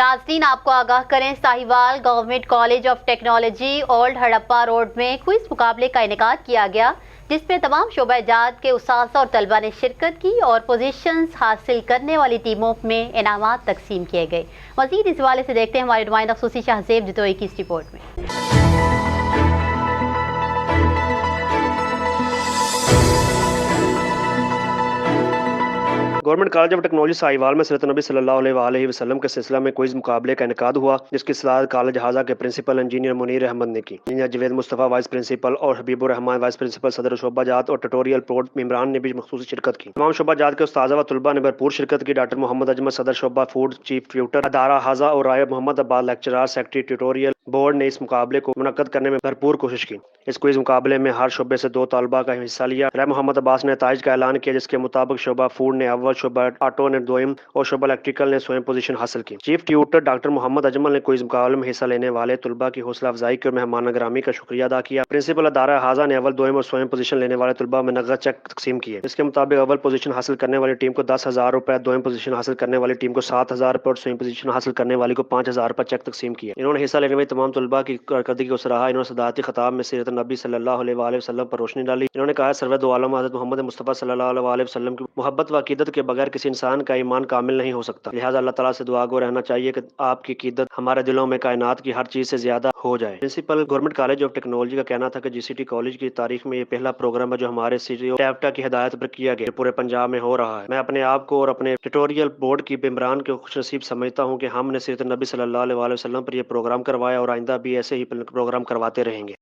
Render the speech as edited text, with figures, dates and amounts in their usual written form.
नाज़रीन, आपको आगाह करें, Sahiwal government college of technology old Harappa road में क्विज मुकाबले का इनेकाद किया गया, जिसमें तमाम शोबा-ए-जात के उस्ताज़ और तलबा ने शिरकत की और पोजीशंस हासिल करने वाली टीमों में इनामात तकसीम किए गए। मज़ीद इस हवाले से देखते हैं हमारे नुमाइंदा ख़ुसूसी शाहज़ेब जतोई की इस रिपोर्ट में। Government college of technology Sahiwal में सीरत नबी सल्लल्लाहु अलैहि वसल्लम के सिलसिला में क्विज मुकाबले का इनेकाद हुआ, जिसकी सदारत कॉलेज हाजा के प्रिंसिपल इंजीनियर मुनीर अहमद ने की। Engineer Javed Mustafa vice principal और हबीबुर रहमान वाइस प्रिंसिपल सदर शोबा जात और ट्यूटोरियल बोर्ड इमरान ने भी मखसूस शिरकत की। तमाम शोबा जात के उस्ताज़ व तलबा ने भरपूर शिरकत की। डॉक्टर मोहम्मद अजमत सदर शोबा फूड चीफ ट्यूटर अदारा हाजा और रायब Mohammad Abbas lecturer secretary tutorial board ने इस मुकाबले को मुनक्कद करने में भरपूर कोशिश की। इस क्विज मुकाबले में हर शोबे से 2 तलबा का हिस्सा लिया। रायब मोहम्मद अब्बास ने नताइज का ऐलान किया, जिसके मुताबिक शोबा फूड ने अव्वल, शोबा ऑटो ने दोयम और शोबा इलेक्ट्रिकल ने स्वयं पोजीशन हासिल की। Chief tutor doctor Mohammad Ajmal ने क्विज मुकाबले में हिस्सा लेने वाले तलबा की हौसला अफजाई की और मेहमान ग्रामी का शुक्रिया अदा किया। प्रिंसिपल अदारा हाजा ने अव्वल, दोयम और स्वयं पोजीशन लेने वाले तलबा में नगद चेक तकसीम किए। इसके मुताबिक अव्वल पोजीशन हासिल करने वाली टीम को 10,000 रुपए, दोयम पोजीशन हासिल करने वाली टीम को 7,000 रुपए और स्वयं पोजीशन हासिल करने वाली को 5,000 रुपए चेक तकसीम किए। इन्होंने हिस्सा लेने वाले तमाम तलबा की कारकर्दगी को सराहा। इन्होंने सदाती खिताब में सीरत नबी सल्लल्लाहु अलैहि वसल्लम पर रोशनी डाली। इन्होंने कहा, सरवर दो आलम हज़रत मोहम्मद मुस्तफ़ा सल्लल्लाहु अलैहि वसल्लम की मोहब्बत व अकीदत के बगैर किसी इंसान का ईमान कामिल नहीं हो सकता। लिहाजा अल्लाह ताला से दुआ गो रहना चाहिए कि आपकी अकीदत हमारे दिलों में कायनात की हर चीज से ज्यादा हो जाए। Principal government college of technology का कहना था कि जीसीटी कॉलेज की तारीख में ये पहला प्रोग्राम है जो हमारे सीटीओ टैप्टा की हिदायत पर किया गया, पूरे पंजाब में हो रहा है। मैं अपने आप को और अपने ट्यूटोरियल बोर्ड की इमरान को खुशनसीब समझता हूँ कि हमने सीरत नबी सल्लल्लाहु अलैहि वसल्लम पर यह प्रोग्राम करवाया और आइंदा भी ऐसे ही प्रोग्राम करवाते रहेंगे।